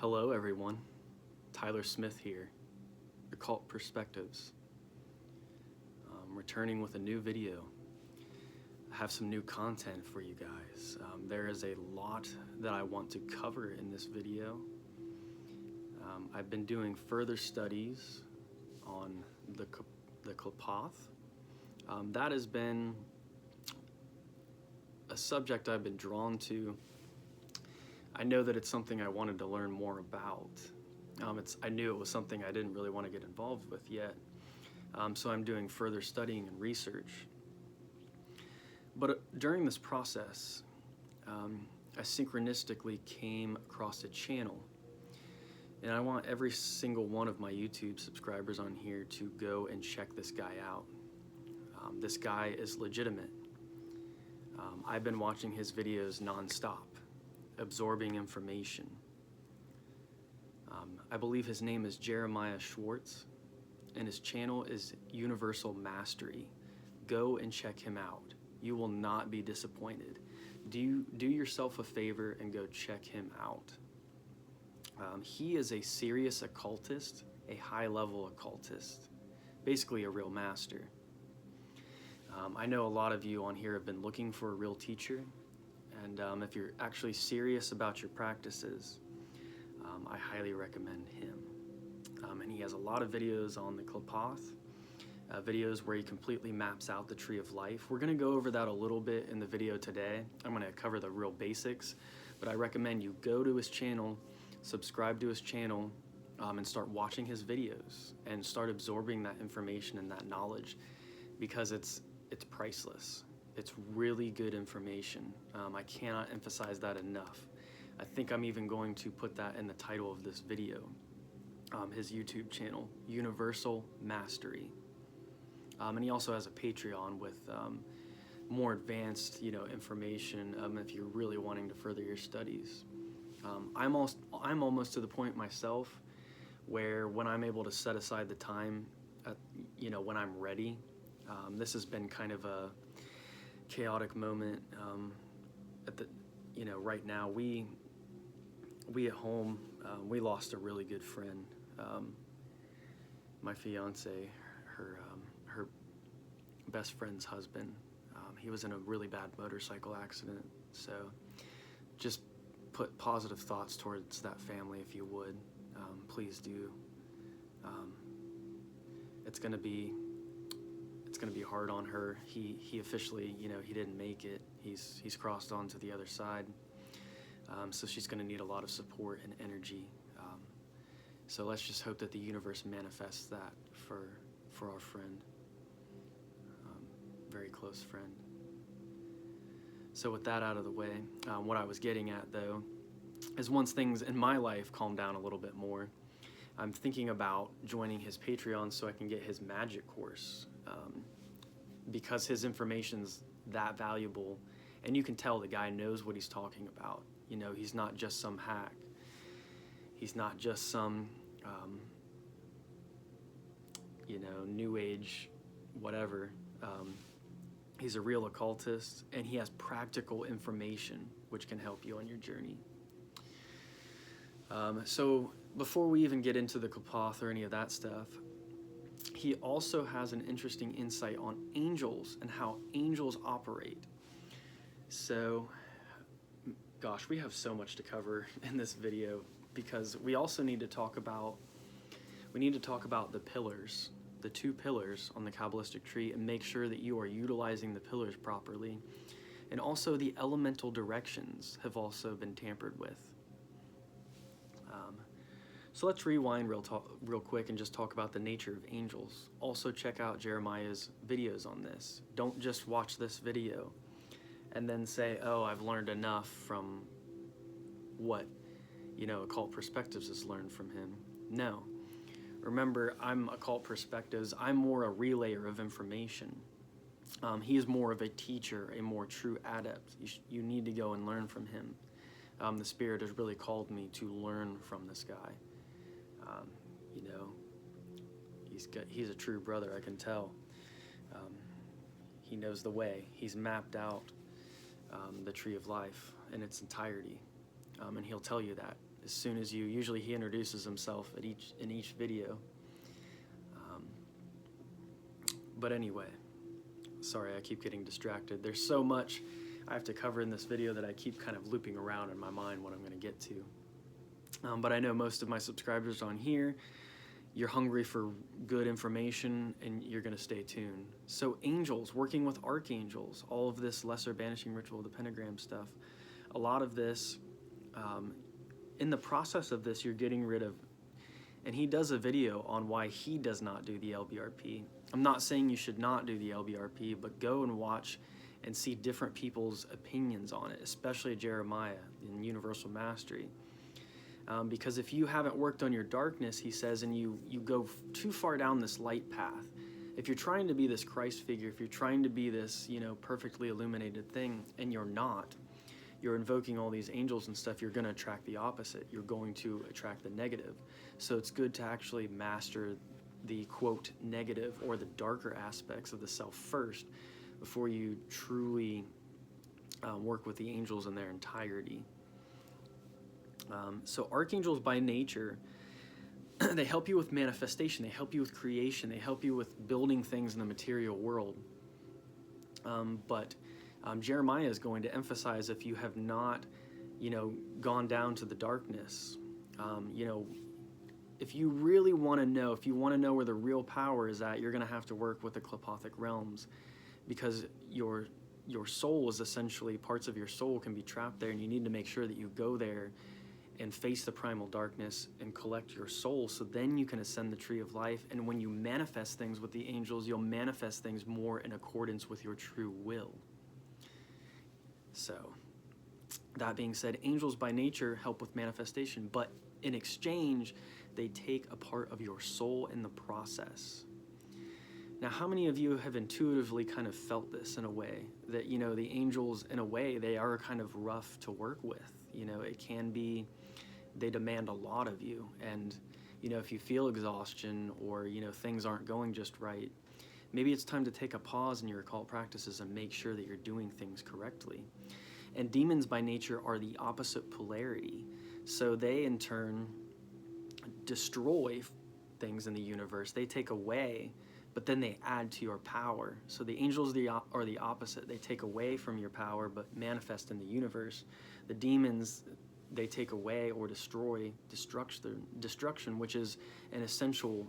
Hello everyone, Tyler Smith here, Occult Perspectives. Returning with a new video. I have some new content for you guys. There is a lot that I want to cover in this video. I've been doing further studies on the Qliphoth. That has been a subject I've been drawn to. I know that it's something I wanted to learn more about. I knew it was something I didn't really want to get involved with yet. So I'm doing further studying and research. But during this process, I synchronistically came across a channel. And I want every single one of my YouTube subscribers on here to go and check this guy out. This guy is legitimate. I've been watching his videos nonstop, absorbing information. I believe his name is Jeremiah Schwartz, and his channel is Universal Mastery. Go and check him out. You will not be disappointed. Do yourself a favor and go check him out. He is a serious occultist, a high-level occultist, basically a real master. I know a lot of you on here have been looking for a real teacher, and if you're actually serious about your practices, I highly recommend him. And he has a lot of videos on the Qliphoth, videos where he completely maps out the tree of life. We're going to go over that a little bit in the video today. I'm going to cover the real basics, but I recommend you go to his channel, subscribe to his channel, and start watching his videos and start absorbing that information and that knowledge, because it's priceless. It's really good information. I cannot emphasize that enough. I think I'm even going to put that in the title of this video. His YouTube channel, Universal Mastery. And he also has a Patreon with more advanced, information if you're really wanting to further your studies. I'm almost to the point myself where when I'm able to set aside the time, when I'm ready. This has been kind of a chaotic moment right now. We at home, we lost a really good friend. My fiance, her best friend's husband. He was in a really bad motorcycle accident. So just put positive thoughts towards that family if you would. Please do. It's gonna be hard on her. He officially, he didn't make it. He's crossed on to the other side. So she's gonna need a lot of support and energy. So let's just hope that the universe manifests that for our friend, very close friend. So with that out of the way, what I was getting at though, is once things in my life calm down a little bit more, I'm thinking about joining his Patreon so I can get his magic course, because his information's that valuable, and you can tell the guy knows what he's talking about. He's not just some hack. He's not just some, new age, whatever. He's a real occultist, and he has practical information which can help you on your journey. So before we even get into the Qliphoth or any of that stuff, he also has an interesting insight on angels and how angels operate. So, gosh, we have so much to cover in this video, because we also need to talk about the pillars, the 2 pillars on the Kabbalistic tree, and make sure that you are utilizing the pillars properly. And also the elemental directions have also been tampered with. So let's rewind real quick and just talk about the nature of angels. Also check out Jeremiah's videos on this. Don't just watch this video and then say, oh, I've learned enough from what, Occult Perspectives has learned from him. No. Remember, I'm Occult Perspectives. I'm more a relayer of information. He is more of a teacher, a more true adept. You need to go and learn from him. The Spirit has really called me to learn from this guy. He's a true brother, I can tell. He knows the way. He's mapped out the tree of life in its entirety. And he'll tell you that as soon as usually he introduces himself in each video. But anyway, sorry, I keep getting distracted. There's so much I have to cover in this video that I keep kind of looping around in my mind what I'm going to get to. But I know most of my subscribers on here, you're hungry for good information and you're going to stay tuned. So angels, working with archangels, all of this lesser banishing ritual, the pentagram stuff, a lot of this, in the process of this, you're getting rid of, and he does a video on why he does not do the LBRP. I'm not saying you should not do the LBRP, but go and watch and see different people's opinions on it, especially Jeremiah in Universal Mastery. Because if you haven't worked on your darkness, he says, and you go too far down this light path, if you're trying to be this Christ figure, if you're trying to be this, perfectly illuminated thing, and you're not, you're invoking all these angels and stuff, you're going to attract the opposite. You're going to attract the negative. So it's good to actually master the, quote, negative or the darker aspects of the self first before you truly work with the angels in their entirety. So archangels by nature, they help you with manifestation, they help you with creation, they help you with building things in the material world. But Jeremiah is going to emphasize, if you have not, gone down to the darkness, if you really want to know, if you want to know where the real power is at, you're going to have to work with the Qliphothic realms, because your soul is essentially, parts of your soul can be trapped there, and you need to make sure that you go there and face the primal darkness and collect your soul, so then you can ascend the tree of life. And when you manifest things with the angels, you'll manifest things more in accordance with your true will. So that being said, angels by nature help with manifestation, but in exchange, they take a part of your soul in the process. Now, how many of you have intuitively kind of felt this in a way that, the angels, in a way, they are kind of rough to work with? It can be, they demand a lot of you. And, if you feel exhaustion or, things aren't going just right, maybe it's time to take a pause in your occult practices and make sure that you're doing things correctly. And demons by nature are the opposite polarity. So they, in turn, destroy things in the universe. They take away, but then they add to your power. So the angels are the opposite. They take away from your power, but manifest in the universe. The demons, they take away or destroy, destruction, which is an essential,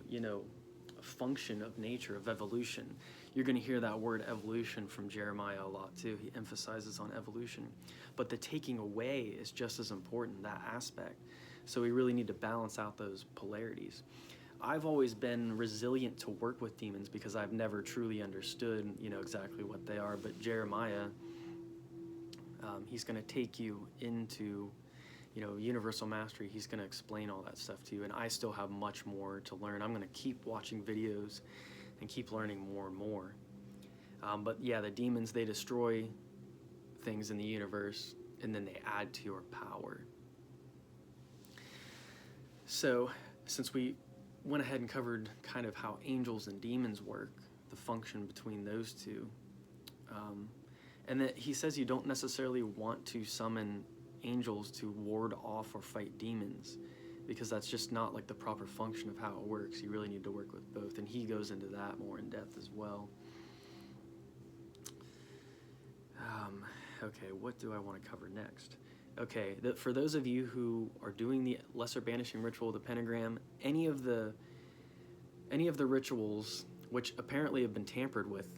function of nature, of evolution. You're going to hear that word evolution from Jeremiah a lot too. He emphasizes on evolution. But the taking away is just as important, that aspect. So we really need to balance out those polarities. I've always been resilient to work with demons because I've never truly understood, exactly what they are. But Jeremiah, he's going to take you into, universal mastery. He's going to explain all that stuff to you. And I still have much more to learn. I'm going to keep watching videos and keep learning more and more. But yeah, the demons, they destroy things in the universe, and then they add to your power. So since we went ahead and covered kind of how angels and demons work, the function between those two, and that he says you don't necessarily want to summon angels to ward off or fight demons, because that's just not like the proper function of how it works. You really need to work with both, and he goes into that more in depth as well. Okay, what do I want to cover next? Okay, for those of you who are doing the lesser banishing ritual, the pentagram, any of the rituals which apparently have been tampered with,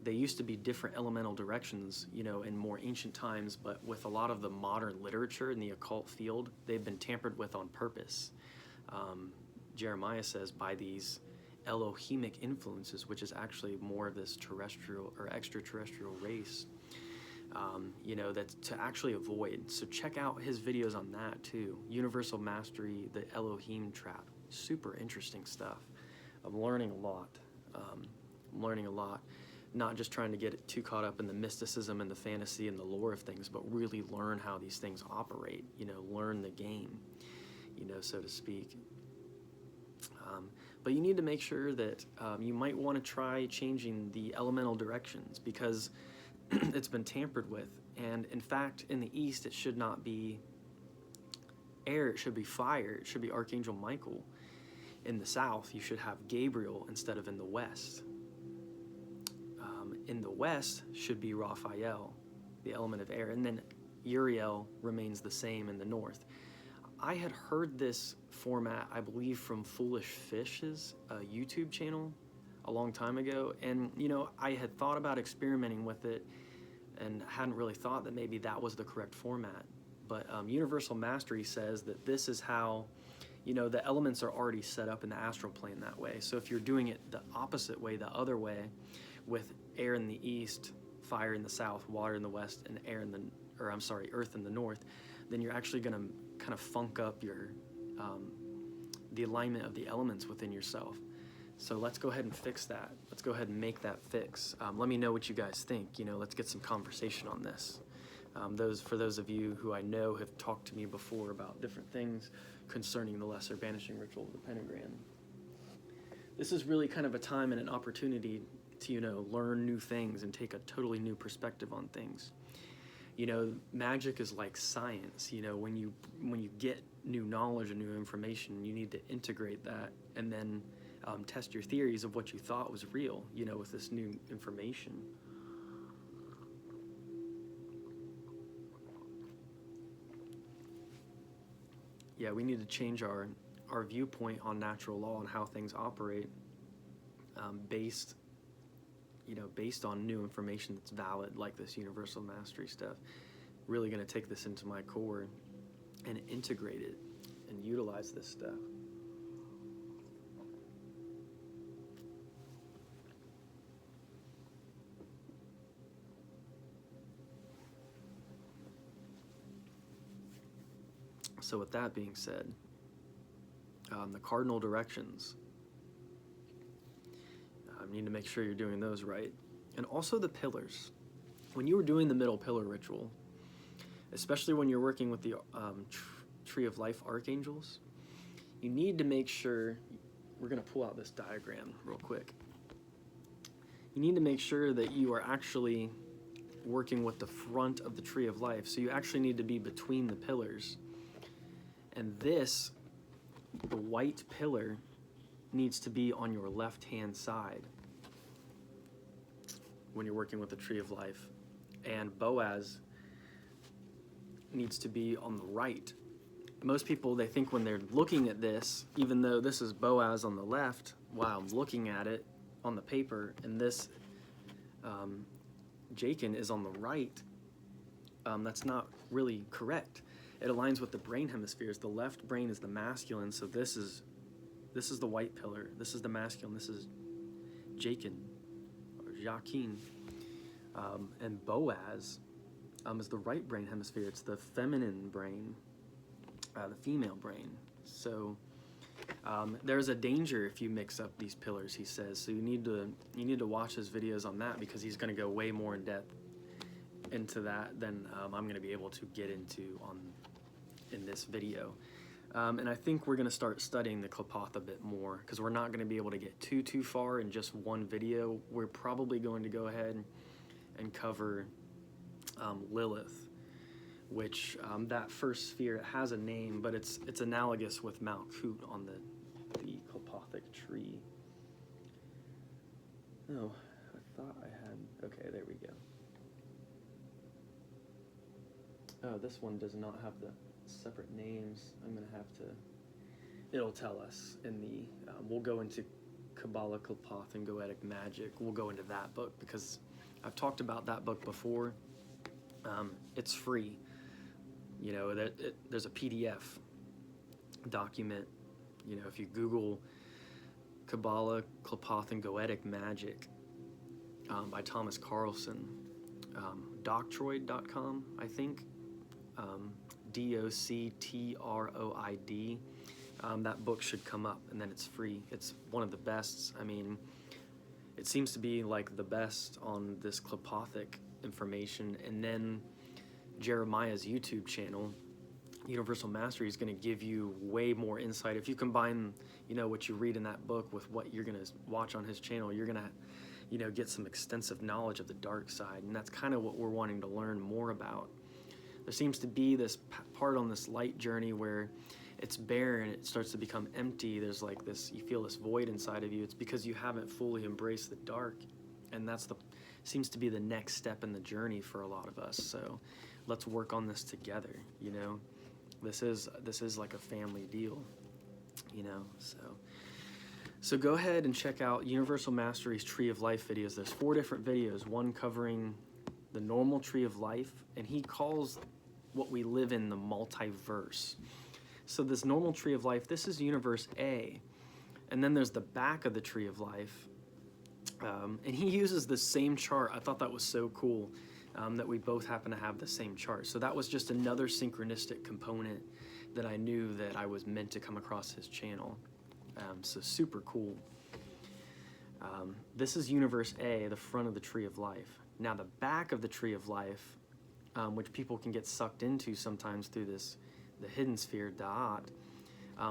they used to be different elemental directions, in more ancient times, but with a lot of the modern literature in the occult field, they've been tampered with on purpose. Jeremiah says by these Elohimic influences, which is actually more of this terrestrial or extraterrestrial race, that's to actually avoid. So check out his videos on that too. Universal Mastery, the Elohim Trap. Super interesting stuff. I'm learning a lot. Not just trying to get too caught up in the mysticism and the fantasy and the lore of things, but really learn how these things operate, learn the game, so to speak. But you need to make sure that you might want to try changing the elemental directions, because it's been tampered with. And in fact, in the East, it should not be air, it should be fire. It should be Archangel Michael. In the south, you should have Gabriel instead of in the west. In the west should be Raphael, the element of air, and then Uriel remains the same in the north. I had heard this format, I believe, from Foolish Fish's YouTube channel a long time ago, and I had thought about experimenting with it and hadn't really thought that maybe that was the correct format. But Universal Mastery says that this is how, the elements are already set up in the astral plane that way. So if you're doing it the opposite way, the other way, with air in the east, fire in the south, water in the west, and earth in the north, then you're actually going to kind of funk up your the alignment of the elements within yourself. So let's go ahead and fix that. Let's go ahead and make that fix. Let me know what you guys think. Let's get some conversation on this. For those of you who I know have talked to me before about different things concerning the lesser banishing ritual of the pentagram. This is really kind of a time and an opportunity to, learn new things and take a totally new perspective on things. Magic is like science. When you get new knowledge and new information, you need to integrate that and then test your theories of what you thought was real, with this new information. Yeah, we need to change our viewpoint on natural law and how things operate based on new information that's valid, like this universal mastery stuff. Really going to take this into my core and integrate it and utilize this stuff. So with that being said, the cardinal directions, you need to make sure you're doing those right. And also the pillars. When you were doing the middle pillar ritual, especially when you're working with the Tree of Life archangels, you need to make sure, we're going to pull out this diagram real quick. You need to make sure that you are actually working with the front of the Tree of Life. So you actually need to be between the pillars. And the white pillar, needs to be on your left-hand side when you're working with the Tree of Life. And Boaz needs to be on the right. Most people, they think when they're looking at this, even though this is Boaz on the left, while I'm looking at it on the paper, and this Jachin is on the right, that's not really correct. It aligns with the brain hemispheres. The left brain is the masculine, so this is the white pillar. This is the masculine. This is Jachin, or Jachin. And Boaz is the right brain hemisphere. It's the feminine brain, the female brain. So there's a danger if you mix up these pillars, he says. So you need to watch his videos on that, because he's going to go way more in depth into that than I'm going to be able to get into in this video. And I think we're going to start studying the Qliphoth a bit more, because we're not going to be able to get too far in just one video. We're probably going to go ahead and cover Lilith, which that first sphere, it has a name, but it's analogous with Malkut on the Qliphothic tree. Oh, I thought I had, okay, there we go. Oh, this one does not have the separate names. I'm going to have to, it'll tell us in the, we'll go into Kabbalah, Qliphoth, and Goetic Magic. We'll go into that book, because I've talked about that book before. It's free. There's a PDF document. If you Google Kabbalah, Qliphoth, and Goetic Magic by Thomas Carlson, doctroid.com, I think, DOCTROID, that book should come up, and then it's free. It's one of the best. I mean, it seems to be like the best on this Qliphothic information. And then Jeremiah's YouTube channel, Universal Mastery, is going to give you way more insight. If you combine, what you read in that book with what you're going to watch on his channel, you're going to, get some extensive knowledge of the dark side. And that's kind of what we're wanting to learn more about. there seems to be this part on this light journey where it's barren, it starts to become empty. There's like this, you feel this void inside of you. It's because you haven't fully embraced the dark, and that's seems to be the next step in the journey for a lot of us. So let's work on this together. You know, this is like a family deal. You know, so go ahead and check out Universal Mastery's Tree of Life videos. There's 4 different videos, one covering the normal Tree of Life, and he calls what we live in the multiverse. So this normal Tree of Life, this is Universe A, and then there's the back of the Tree of Life, and he uses the same chart. I thought that was so cool, that we both happen to have the same chart. So that was just another synchronistic component that I knew that I was meant to come across his channel. So super cool. This is Universe A, the front of the Tree of Life. Now the back of the Tree of Life, which people can get sucked into sometimes through the hidden sphere, Da'at,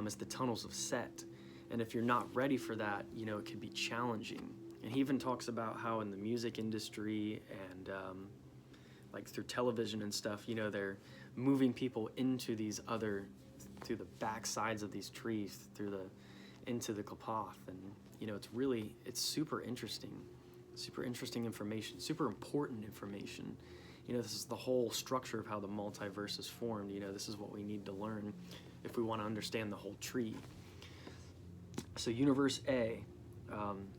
is the tunnels of Set. And if you're not ready for that, you know, it can be challenging. And he even talks about how in the music industry and like through television and stuff, you know, they're moving people into through the back sides of these trees, into the Qliphoth. And, you know, it's super interesting information, super important information. You know, this is the whole structure of how the multiverse is formed. You know, this is what we need to learn if we want to understand the whole tree. So Universe A,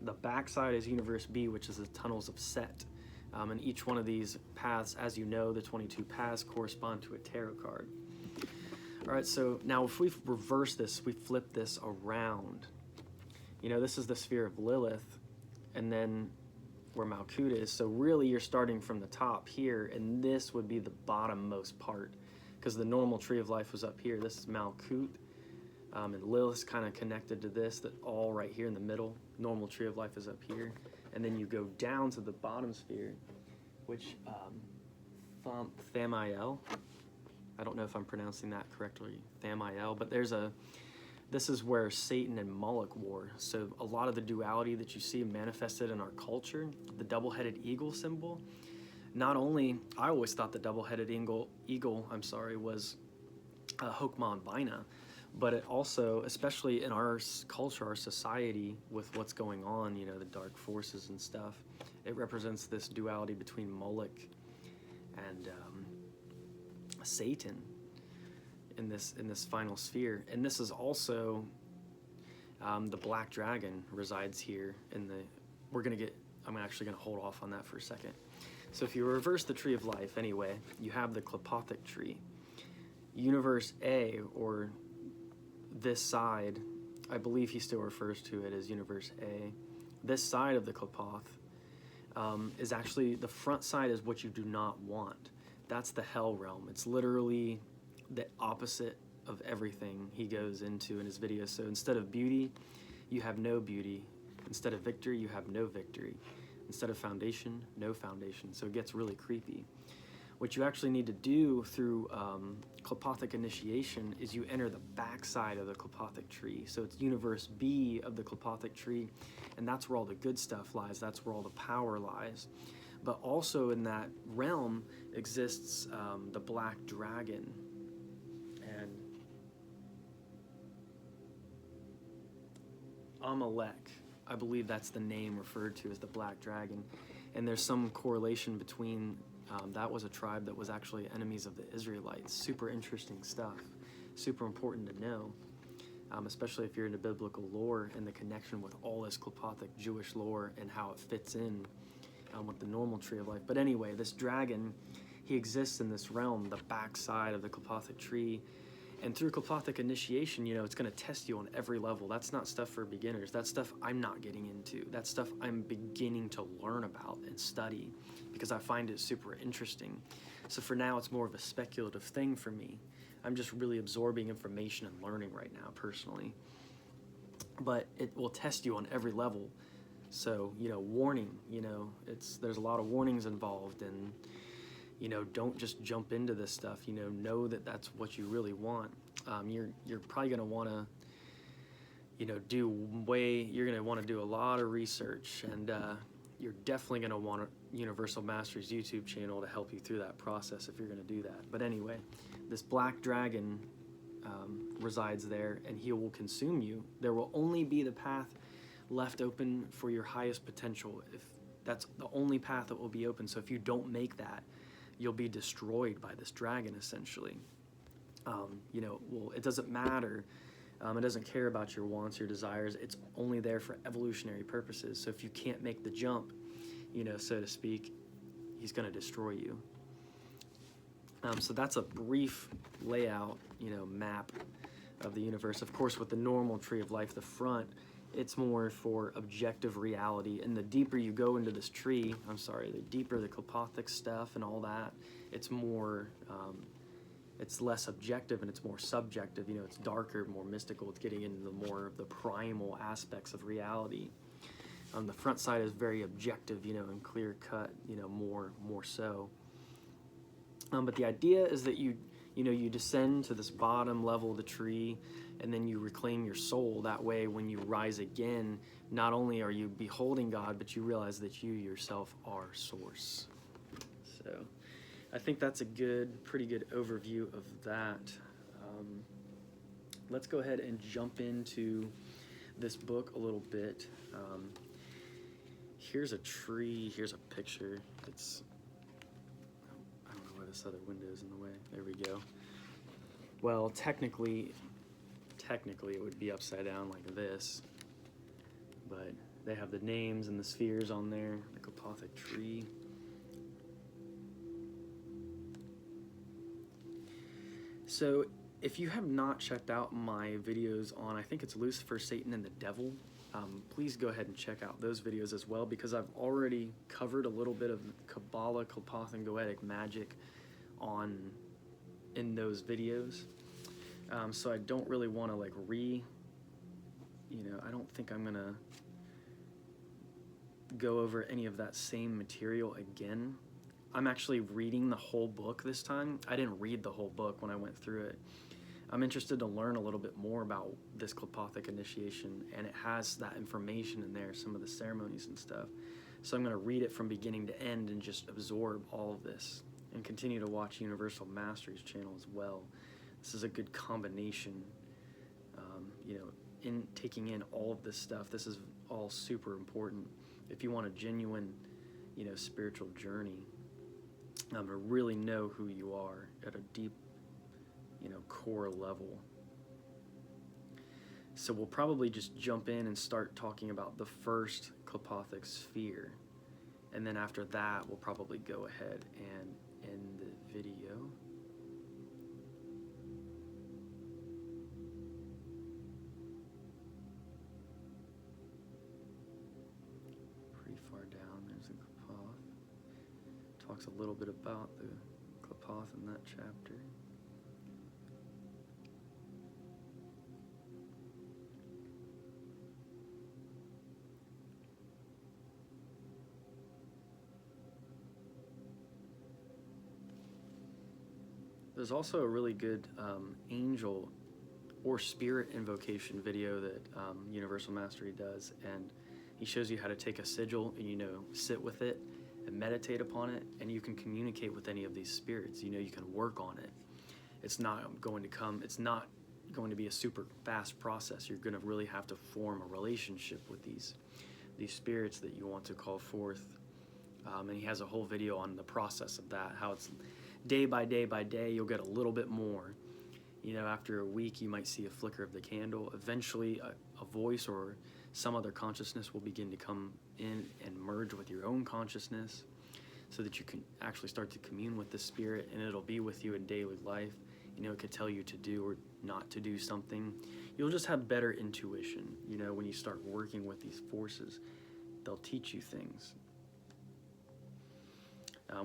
the backside is Universe B, which is the tunnels of Set. And each one of these paths, as you know, the 22 paths correspond to a tarot card. All right, so now if we reverse this, we flip this around. You know, this is the sphere of Lilith, and then where Malkut is. So really you're starting from the top here, and this would be the bottommost part, because the normal Tree of Life was up here. This is Malkut, and Lilith's kind of connected to this, that all right here in the middle. Normal Tree of Life is up here. And then you go down to the bottom sphere, which Thamiel, I don't know if I'm pronouncing that correctly, Thamiel, but this is where Satan and Moloch war. So a lot of the duality that you see manifested in our culture, the double-headed eagle symbol, not only, I always thought the double-headed eagle was Hokmah and Bina, but it also, especially in our culture, our society, with what's going on, you know, the dark forces and stuff, it represents this duality between Moloch and Satan in this final sphere. And this is also the black dragon resides here in the, I'm actually gonna hold off on that for a second. So if you reverse the Tree of Life anyway, you have the Qliphothic tree. Universe A, or this side, I believe he still refers to it as Universe A. This side of the Qliphoth is actually, the front side is what you do not want. That's the hell realm. It's literally the opposite of everything he goes into in his videos. So instead of beauty, you have no beauty. Instead of victory, you have no victory. Instead of foundation, no foundation. So it gets really creepy. What you actually need to do through Qliphothic initiation is you enter the backside of the Qliphothic tree. So it's Universe B of the Qliphothic tree, and that's where all the good stuff lies. That's where all the power lies. But also in that realm exists the black dragon. And Amalek, I believe that's the name referred to as the black dragon. And there's some correlation between that was a tribe that was actually enemies of the Israelites. Super interesting stuff. Super important to know, especially if you're into biblical lore and the connection with all this Qliphothic Jewish lore and how it fits in with the normal Tree of Life. But anyway, this dragon, he exists in this realm, the backside of the Qliphothic tree. And through Qliphothic initiation, you know, it's going to test you on every level. That's not stuff for beginners. That's stuff I'm not getting into. That's stuff I'm beginning to learn about and study because I find it super interesting. So for now, it's more of a speculative thing for me. I'm just really absorbing information and learning right now, personally. But it will test you on every level. So, you know, warning, you know, there's a lot of warnings involved, and you know, don't just jump into this stuff. You know that that's what you really want. You're probably gonna want to, you know, you're gonna want to do a lot of research, and you're definitely gonna want to Universal Mastery's YouTube channel to help you through that process if you're going to do that. But anyway, this black dragon resides there, and he will consume you. There will only be the path left open for your highest potential. If that's the only path that will be open. So if you don't make that, you'll be destroyed by this dragon, essentially. Well, it doesn't matter. It doesn't care about your wants, your desires. It's only there for evolutionary purposes. So if you can't make the jump, so to speak, he's going to destroy you. So that's a brief layout, map of the universe. Of course, with the normal tree of life, the front, it's more for objective reality. And the deeper you go into this tree, the deeper the Qliphothic stuff and all that, it's more, it's less objective and it's more subjective. It's darker, more mystical. It's getting into more of the primal aspects of reality. The front side is very objective, and clear cut, more so. But the idea is that you descend to this bottom level of the tree, and then you reclaim your soul. That way, when you rise again, not only are you beholding God, but you realize that you yourself are Source. So I think that's a pretty good overview of that. Let's go ahead and jump into this book a little bit. Here's a tree, here's a picture. I don't know why this other window is in the way. There we go. Well, technically it would be upside down like this, but they have the names and the spheres on there, the Qliphothic tree. So if you have not checked out my videos on, I think it's Lucifer, Satan, and the Devil, please go ahead and check out those videos as well, because I've already covered a little bit of Kabbalah, Qliphothic, and Goetic magic in those videos. So I don't really want to I don't think I'm gonna go over any of that same material again. I'm actually reading the whole book this time. I didn't read the whole book when I went through it. I'm interested to learn a little bit more about this Qliphothic initiation, and it has that information in there, some of the ceremonies and stuff. So I'm going to read it from beginning to end and just absorb all of this, and continue to watch Universal Mastery's channel as well. This is a good combination, in taking in all of this stuff. This is all super important if you want a genuine, spiritual journey. To really know who you are at a deep, core level. So we'll probably just jump in and start talking about the first Qliphothic sphere. And then after that, we'll probably go ahead and end the video. Pretty far down, there's the Qliphoth. Talks a little bit about the Qliphoth in that chapter. There's also a really good angel or spirit invocation video that Universal Mastery does, and he shows you how to take a sigil and sit with it and meditate upon it, and you can communicate with any of these spirits. You can work on it. It's not going to be a super fast process. You're going to really have to form a relationship with these spirits that you want to call forth. And he has a whole video on the process of that, how it's day by day by day, you'll get a little bit more. After a week, you might see a flicker of the candle. Eventually, a voice or some other consciousness will begin to come in and merge with your own consciousness, so that you can actually start to commune with the spirit, and it'll be with you in daily life. It could tell you to do or not to do something. You'll just have better intuition, when you start working with these forces. They'll teach you things.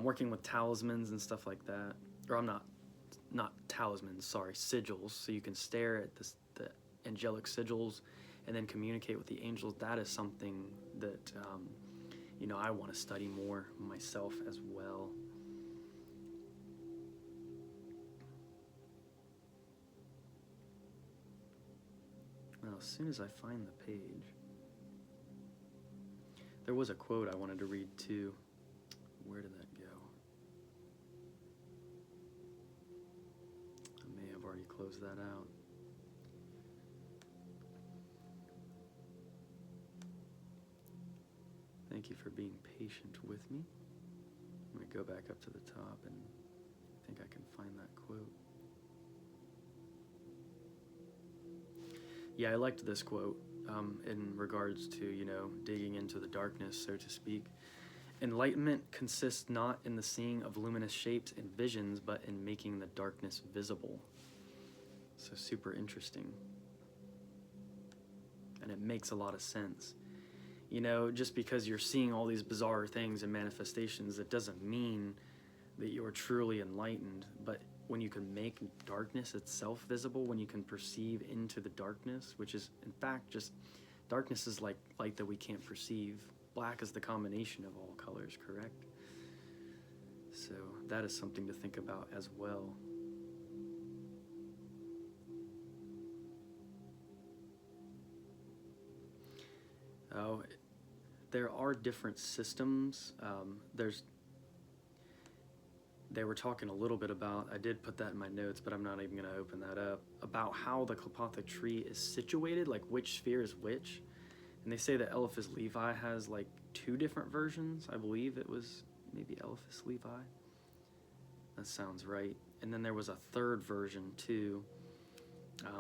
Working with talismans and stuff like that, or I'm not talismans, sorry, sigils, so you can stare at the angelic sigils and then communicate with the angels. That is something that I want to study more myself as well. Well, as soon as I find the page, there was a quote I wanted to read too. Where did that go? I may have already closed that out. Thank you for being patient with me. I'm going to go back up to the top, and I think I can find that quote. Yeah, I liked this quote in regards to, digging into the darkness, so to speak. Enlightenment consists not in the seeing of luminous shapes and visions, but in making the darkness visible. So super interesting. And it makes a lot of sense. Just because you're seeing all these bizarre things and manifestations, it doesn't mean that you're truly enlightened. But when you can make darkness itself visible, when you can perceive into the darkness, which is in fact just, darkness is like light that we can't perceive. Black is the combination of all colors, correct? So that is something to think about as well. Oh, there are different systems. They were talking a little bit about, I did put that in my notes, but I'm not even going to open that up, about how the Qliphothic tree is situated, like which sphere is which. And they say that Eliphas Levi has like 2 different versions. I believe it was maybe Eliphas Levi. That sounds right. And then there was a 3rd version too.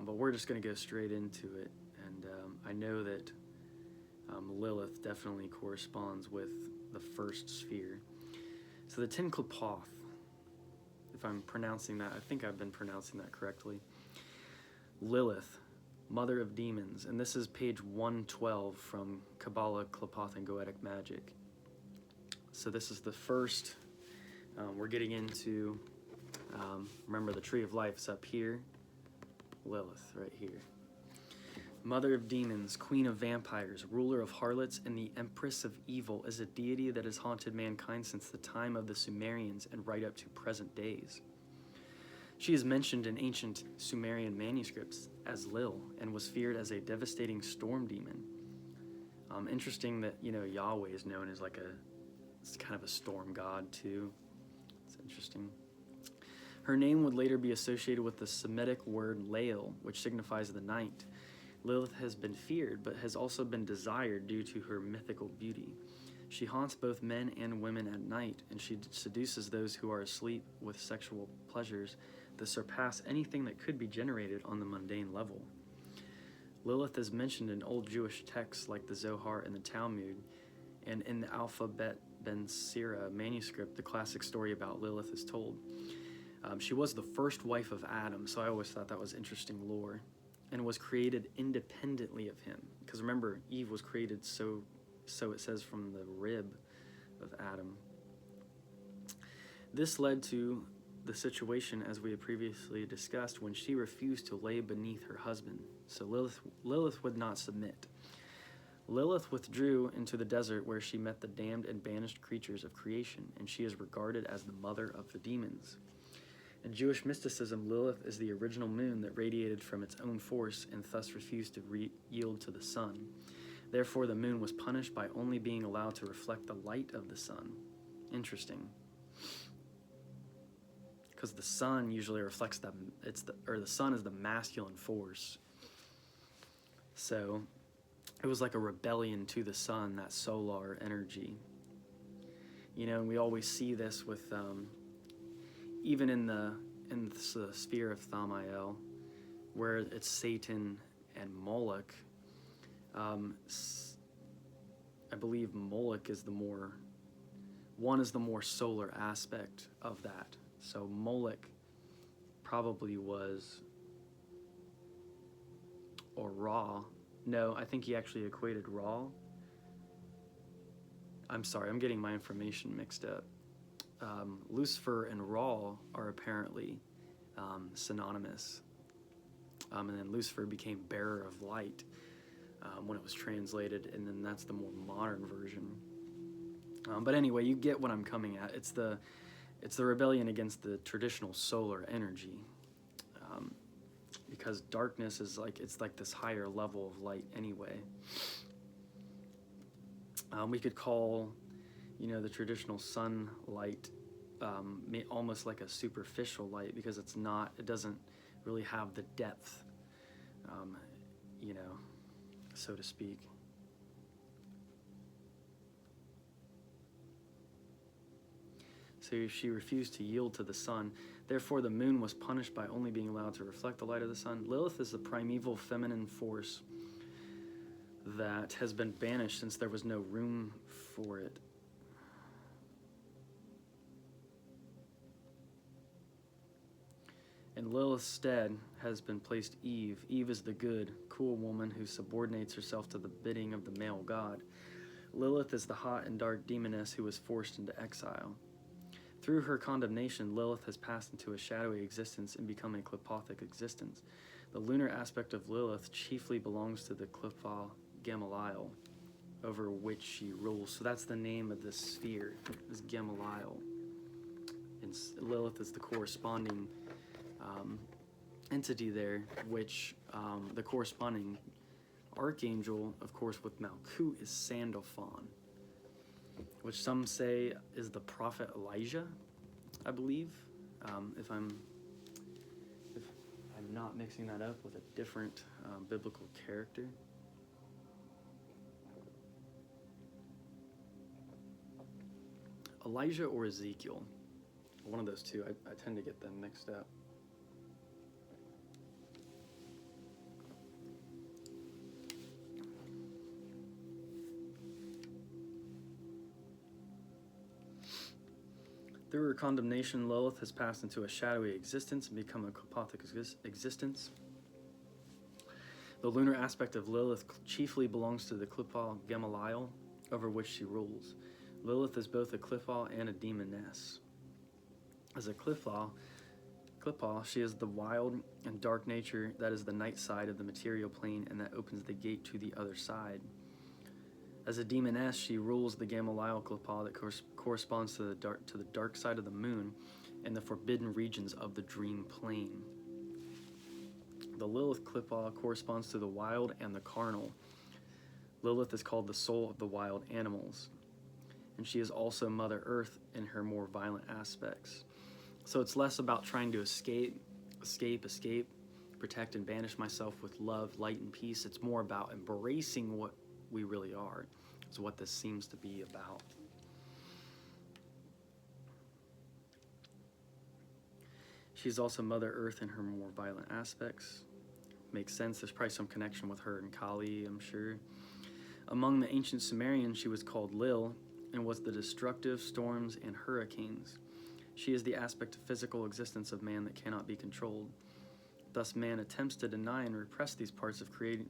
But we're just going to go straight into it. And I know that Lilith definitely corresponds with the 1st sphere. So the 10 Qliphoth, if I'm pronouncing that, I think I've been pronouncing that correctly. Lilith, mother of demons, and this is page 112 from Kabbalah, Qliphoth, and Goetic magic. So this is the first, we're getting into, remember the tree of life is up here, Lilith right here. Mother of demons, queen of vampires, ruler of harlots, and the empress of evil, is a deity that has haunted mankind since the time of the Sumerians and right up to present days. She is mentioned in ancient Sumerian manuscripts as Lil and was feared as a devastating storm demon. Interesting that, Yahweh is known as it's kind of a storm god too. It's interesting. Her name would later be associated with the Semitic word Lael, which signifies the night. Lilith has been feared, but has also been desired due to her mythical beauty. She haunts both men and women at night, and she seduces those who are asleep with sexual pleasures that surpass anything that could be generated on the mundane level. Lilith is mentioned in old Jewish texts like the Zohar and the Talmud, and in the Alphabet Ben Sira manuscript, the classic story about Lilith is told. She was the first wife of Adam, so I always thought that was interesting lore, and was created independently of him. Because remember, Eve was created so it says from the rib of Adam. This led to the situation, as we had previously discussed, when she refused to lay beneath her husband. So Lilith would not submit. Lilith withdrew into the desert where she met the damned and banished creatures of creation, and she is regarded as the mother of the demons. In Jewish mysticism, Lilith is the original moon that radiated from its own force and thus refused to yield to the sun. Therefore, the moon was punished by only being allowed to reflect the light of the sun. Interesting. Because the sun usually reflects the sun is the masculine force. So it was like a rebellion to the sun, that solar energy. And we always see this with even in the sphere of Thamael, where it's Satan and Moloch. I believe Moloch is the more solar aspect of that. So Moloch probably was, or Ra. No, I think he actually equated Ra. I'm sorry, I'm getting my information mixed up. Lucifer and Ra are apparently synonymous. And then Lucifer became bearer of light when it was translated, and then that's the more modern version. But anyway, you get what I'm coming at. It's the rebellion against the traditional solar energy, because darkness is it's like this higher level of light anyway. We could call, the traditional sunlight, almost like a superficial light, because it doesn't really have the depth, so to speak. So she refused to yield to the sun. Therefore, the moon was punished by only being allowed to reflect the light of the sun. Lilith is the primeval feminine force that has been banished since there was no room for it. In Lilith's stead has been placed Eve. Eve is the good, cool woman who subordinates herself to the bidding of the male god. Lilith is the hot and dark demoness who was forced into exile. Through her condemnation, Lilith has passed into a shadowy existence and become a Qliphothic existence. The lunar aspect of Lilith chiefly belongs to the Lilith Gamaliel, over which she rules. So that's the name of the sphere, is Gamaliel. And Lilith is the corresponding entity there, which the corresponding archangel, of course, with Malkut is Sandalphon, which some say is the prophet Elijah, I believe, if I'm not mixing that up with a different biblical character. Elijah or Ezekiel, one of those two. I tend to get them mixed up. Through her condemnation, Lilith has passed into a shadowy existence and become a Qliphothic existence. The lunar aspect of Lilith chiefly belongs to the Lilith Gamaliel, over which she rules. Lilith is both a Qliphoth and a demoness. As a Qliphoth, she is the wild and dark nature that is the night side of the material plane and that opens the gate to the other side. As a demoness, she rules the Gamaliel Qliphoth that corresponds to the dark side of the moon and the forbidden regions of the dream plane. The Lilith Qliphoth corresponds to the wild and the carnal. Lilith is called the soul of the wild animals, and she is also Mother Earth in her more violent aspects. So it's less about trying to escape, protect and banish myself with love, light, and peace. It's more about embracing what we really are. It's what this seems to be about. She's also Mother Earth in her more violent aspects. Makes sense. There's probably some connection with her and Kali, I'm sure. Among the ancient Sumerians, she was called Lil and was the destructive storms and hurricanes. She is the aspect of physical existence of man that cannot be controlled. Thus, man attempts to deny and repress these parts of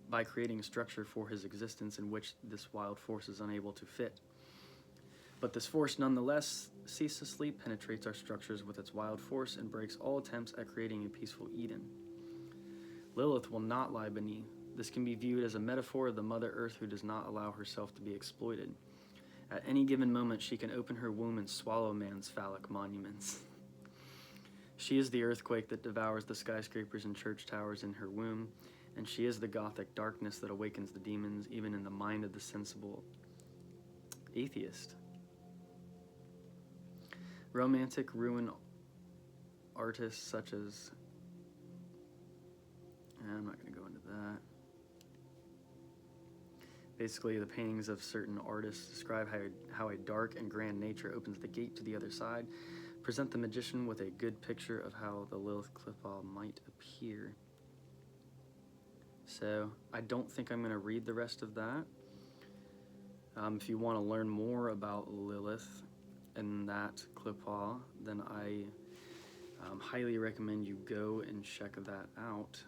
by creating a structure for his existence in which this wild force is unable to fit. But this force nonetheless ceaselessly penetrates our structures with its wild force and breaks all attempts at creating a peaceful Eden. Lilith will not lie beneath. This can be viewed as a metaphor of the Mother Earth who does not allow herself to be exploited. At any given moment, she can open her womb and swallow man's phallic monuments. She is the earthquake that devours the skyscrapers and church towers in her womb, and she is the gothic darkness that awakens the demons even in the mind of the sensible atheist. Romantic ruin artists such as... I'm not going to go into that. Basically, the paintings of certain artists describe how a dark and grand nature opens the gate to the other side, present the magician with a good picture of how the Lilith Qliphoth might appear. So, I don't think I'm going to read the rest of that. If you want to learn more about Lilith and that Qliphoth, then I highly recommend you go and check that out.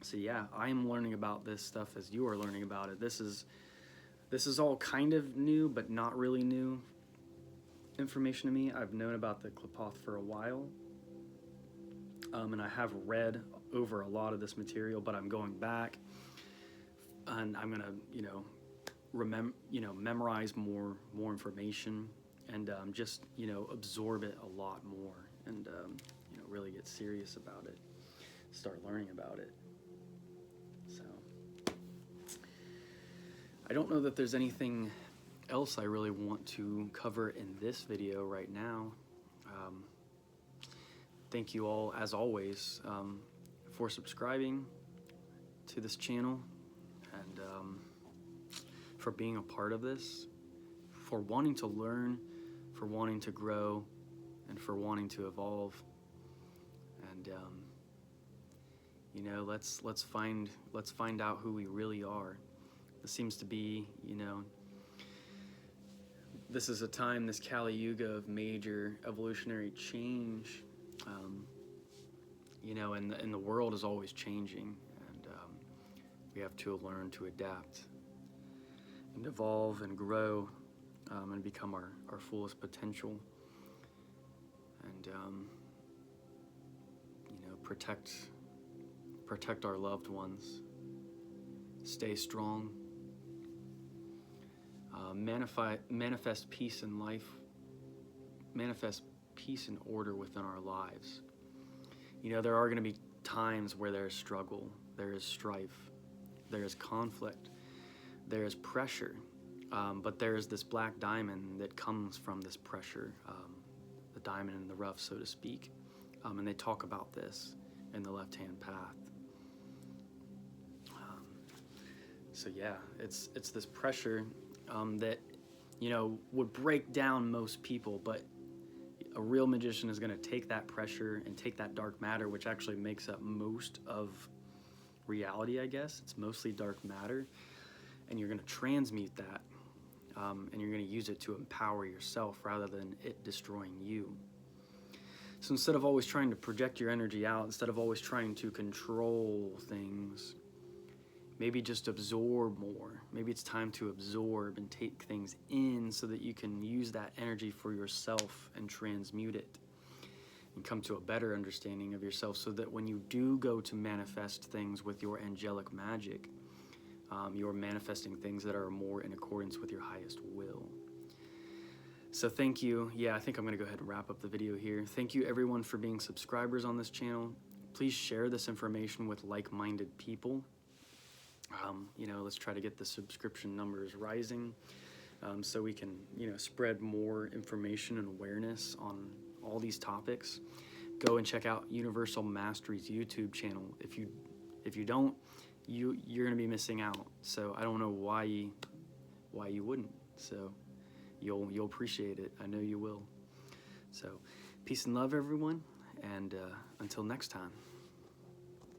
So yeah, I'm learning about this stuff as you are learning about it. This is all kind of new, but not really new information to me. I've known about the Qliphoth for a while, and I have read over a lot of this material, but I'm going back, and I'm gonna, memorize more information, and just absorb it a lot more, and really get serious about it, start learning about it. So I don't know that there's anything else I really want to cover in this video right now. Thank you all, as always, for subscribing to this channel, and for being a part of this, for wanting to learn, for wanting to grow, and for wanting to evolve. And you know, let's find out who we really are. This seems to be, you know, this is a time, this Kali Yuga, of major evolutionary change. You know, and the world is always changing, and we have to learn to adapt and evolve and grow, and become our fullest potential, and you know, protect our loved ones, stay strong, manifest peace in life, manifest peace and order within our lives. You know, there are going to be times where there is struggle, there is strife, there is conflict, there is pressure, but there is this black diamond that comes from this pressure, the diamond in the rough, so to speak. And they talk about this in the left-hand path. So yeah, it's this pressure that, you know, would break down most people, but a real magician is going to take that pressure and take that dark matter, which actually makes up most of reality, I guess. It's mostly dark matter, and you're going to transmute that, and you're going to use it to empower yourself rather than it destroying you. So instead of always trying to project your energy out, instead of always trying to control things, maybe just absorb more. Maybe it's time to absorb and take things in so that you can use that energy for yourself and transmute it and come to a better understanding of yourself, so that when you do go to manifest things with your angelic magic, you're manifesting things that are more in accordance with your highest will. So thank you. Yeah, I think I'm going to go ahead and wrap up the video here. Thank you everyone for being subscribers on this channel. Please share this information with like-minded people. You know, let's try to get the subscription numbers rising, so we can, you know, spread more information and awareness on all these topics. Go and check out Universal Mastery's YouTube channel. If you don't, you're gonna be missing out. So I don't know why you wouldn't. So you'll appreciate it. I know you will. So peace and love, everyone, and until next time.